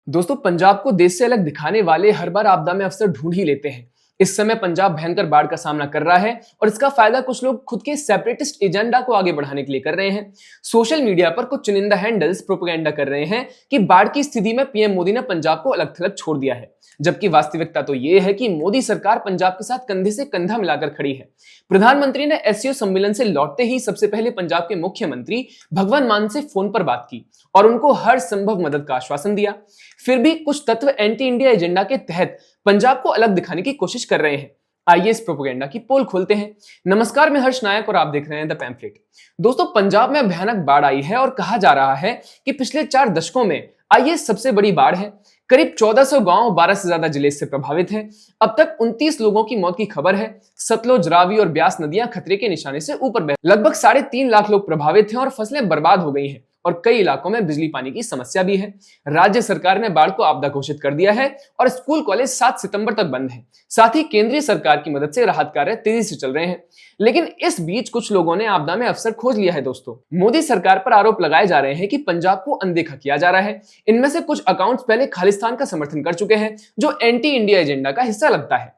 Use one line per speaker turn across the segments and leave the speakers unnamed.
दोस्तों, पंजाब को देश से अलग दिखाने वाले हर बार आपदा में अवसर ढूंढ ही लेते हैं। इस समय पंजाब भयंकर बाढ़ का सामना कर रहा है और इसका फायदा कुछ लोग खुद के सेपरेटिस्ट एजेंडा को आगे बढ़ाने के लिए कर रहे हैं। सोशल मीडिया पर कुछ चुनिंदा हैंडल्स प्रोपेगेंडा कर रहे हैं कि बाढ़ की स्थिति में पीएम मोदी ने पंजाब को अलग थलग छोड़ दिया है, जबकि वास्तविकता तो यह है कि मोदी सरकार पंजाब के साथ कंधे से कंधा मिलाकर खड़ी है। प्रधानमंत्री ने एससीओ सम्मेलन से लौटते ही सबसे पहले पंजाब के मुख्यमंत्री भगवंत मान से फोन पर बात की और उनको हर संभव मदद का आश्वासन दिया। फिर भी कुछ तत्व एंटी इंडिया एजेंडा के तहत पंजाब को अलग दिखाने की कोशिश कर रहे हैं। आइए इस प्रोपेगेंडा की पोल खोलते हैं। नमस्कार, मैं हर्ष नायक और आप देख रहे हैं द पैम्फलेट। दोस्तों, पंजाब में भयानक बाढ़ आई है और कहा जा रहा है कि पिछले 4 दशकों में आई ये सबसे बड़ी बाढ़ है। करीब 1400 गांव, 12 से ज्यादा जिले इससे प्रभावित हैं। अब तक 29 लोगों की मौत की खबर है। सतलुज, रावी और ब्यास नदियां खतरे के निशाने से ऊपर बह लगभग 3.5 लाख लोग प्रभावित हैं और फसलें बर्बाद हो गई हैं और कई इलाकों में बिजली पानी की समस्या भी है। राज्य सरकार ने बाढ़ को आपदा घोषित कर दिया है और स्कूल कॉलेज 7 सितंबर तक बंद है। साथ ही केंद्रीय सरकार की मदद से राहत कार्य तेजी से चल रहे हैं। लेकिन इस बीच कुछ लोगों ने आपदा में अवसर खोज लिया है। दोस्तों, मोदी सरकार पर आरोप लगाए जा रहे हैं कि पंजाब को अनदेखा किया जा रहा है। इनमें से कुछ अकाउंट्स पहले खालिस्तान का समर्थन कर चुके हैं, जो एंटी इंडिया एजेंडा का हिस्सा लगता है।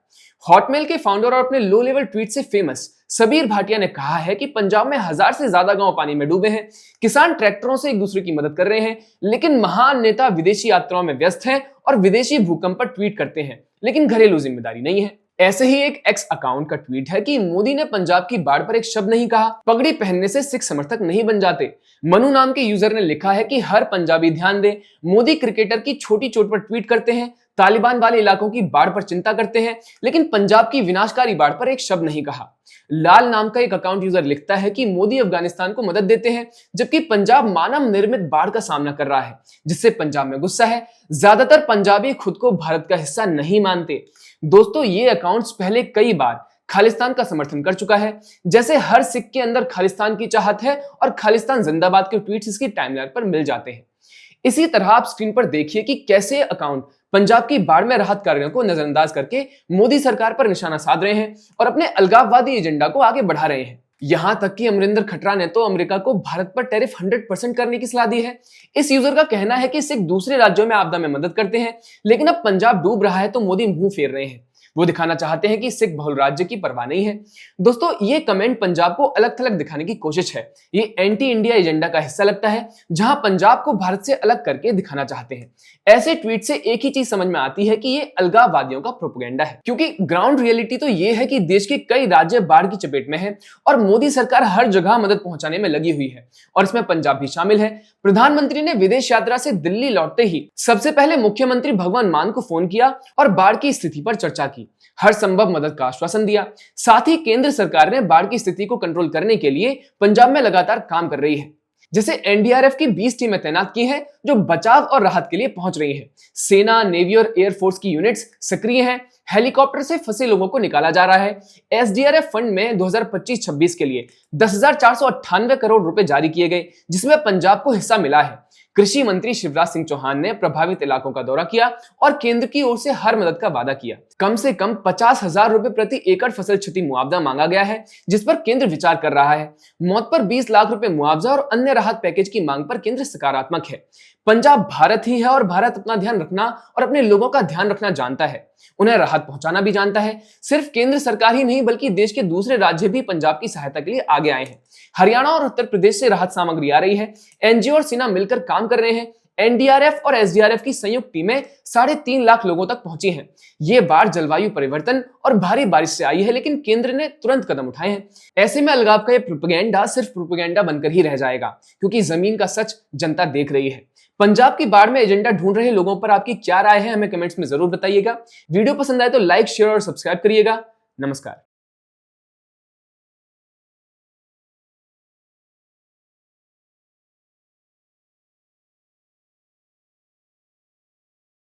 हॉटमेल के फाउंडर और अपने लो लेवल ट्वीट से फेमस सबीर भाटिया ने कहा है कि पंजाब में 1000 से ज्यादा गांव पानी में डूबे हैं। किसान ट्रैक्टरों से एक दूसरे की मदद कर रहे हैं, लेकिन महान नेता विदेशी यात्राओं में व्यस्त हैं और विदेशी भूकंप पर ट्वीट करते हैं, लेकिन घरेलू जिम्मेदारी नहीं है। ऐसे ही एक एक्स अकाउंट का ट्वीट है कि मोदी ने पंजाब की बाढ़ पर एक शब्द नहीं कहा। पगड़ी पहनने से सिख समर्थक नहीं बन जाते। मनु नाम के यूजर ने लिखा है कि हर पंजाबी ध्यान दे, मोदी क्रिकेटर की छोटी चोट पर ट्वीट करते हैं, तालिबान वाले इलाकों की बाढ़ पर चिंता करते हैं, लेकिन पंजाब की विनाशकारी बाढ़ पर एक शब्द नहीं कहा। लाल नाम का एक अकाउंट यूजर लिखता है कि मोदी अफगानिस्तान को मदद देते हैं, जबकि पंजाब मानव निर्मित बाढ़ का सामना कर रहा है, जिससे पंजाब में गुस्सा है। ज्यादातर पंजाबी खुद को भारत का हिस्सा नहीं मानते। दोस्तों, ये अकाउंट्स पहले कई बार खालिस्तान का समर्थन कर चुका है। जैसे हर सिख के अंदर खालिस्तान की चाहत है और खालिस्तान जिंदाबाद के ट्वीट्स इसकी टाइमलाइन पर मिल जाते हैं। इसी तरह आप स्क्रीन पर देखिए कि कैसे अकाउंट पंजाब की बाढ़ में राहत कार्यों को नजरअंदाज करके मोदी सरकार पर निशाना साध रहे हैं और अपने अलगाववादी एजेंडा को आगे बढ़ा रहे हैं। यहां तक कि अमरिंदर खटरा ने तो अमेरिका को भारत पर टैरिफ 100% करने की सलाह दी है। इस यूजर का कहना है कि सिख दूसरे राज्यों में आपदा में मदद करते हैं, लेकिन अब पंजाब डूब रहा है तो मोदी मुंह फेर रहे हैं। वो दिखाना चाहते हैं कि सिख बहुल राज्य की परवाह नहीं है। दोस्तों, ये कमेंट पंजाब को अलग थलग दिखाने की कोशिश है। ये एंटी इंडिया एजेंडा का हिस्सा लगता है, जहां पंजाब को भारत से अलग करके दिखाना चाहते हैं। ऐसे ट्वीट से एक ही चीज समझ में आती है कि ये अलगाववादियों का प्रोपेगेंडा है, क्योंकि ग्राउंड रियलिटी तो ये है कि देश के कई राज्य बाढ़ की चपेट में है और मोदी सरकार हर जगह मदद पहुंचाने में लगी हुई है, और इसमें पंजाब भी शामिल है। प्रधानमंत्री ने विदेश यात्रा से दिल्ली लौटते ही सबसे पहले मुख्यमंत्री भगवंत मान को फोन किया और बाढ़ की स्थिति पर चर्चा की, हर संभव मदद का आश्वासन दिया। साथ ही केंद्र सरकार ने बाढ़ की स्थिति को कंट्रोल करने के लिए पंजाब में लगातार काम कर रही है। जैसे एनडीआरएफ की 20 टीमें तैनात की हैं, जो बचाव और राहत के लिए पहुंच रही हैं। सेना, नेवी और एयरफोर्स की यूनिट्स सक्रिय हैं। हेलीकॉप्टर से फंसे लोगों को निकाला जा रहा है। एसडीआरएफ फंड में 2025-26 के लिए 10,498 करोड़ रुपए जारी किए गए, जिसमें पंजाब को हिस्सा मिला है। कृषि मंत्री शिवराज सिंह चौहान ने प्रभावित इलाकों का दौरा किया और केंद्र की ओर से हर मदद का वादा किया। कम से कम 50,000 रुपए प्रति एकड़ फसल क्षति मुआवजा मांगा गया है, जिस पर केंद्र विचार कर रहा है। मौत पर 20 लाख रुपए मुआवजा और अन्य राहत पैकेज की मांग पर केंद्र सकारात्मक है। पंजाब भारत ही है और भारत अपना ध्यान रखना और अपने लोगों का ध्यान रखना जानता है। उन्हें राहत पहुंचाना भी जानता है। सिर्फ केंद्र सरकार ही नहीं, बल्कि देश के दूसरे राज्य भी पंजाब की सहायता के लिए आगे आए हैं। हरियाणा और उत्तर प्रदेश से राहत सामग्री आ रही है। एनजीओ और सेना मिलकर काम कर रहे हैं। एनडीआरएफ और एसडीआरएफ की संयुक्त टीमें 3.5 लाख लोगों तक पहुंची हैं। ये बाढ़ जलवायु परिवर्तन और भारी बारिश से आई है, लेकिन केंद्र ने तुरंत कदम उठाए हैं। ऐसे में अलगाव का ये प्रोपेगेंडा सिर्फ प्रोपेगेंडा बनकर ही रह जाएगा, क्योंकि जमीन का सच जनता देख रही है। पंजाब की बाढ़ में एजेंडा ढूंढ रहे लोगों पर आपकी क्या राय है, हमें कमेंट्स में जरूर बताइएगा। वीडियो पसंद आए तो लाइक, शेयर और सब्सक्राइब करिएगा। नमस्कार।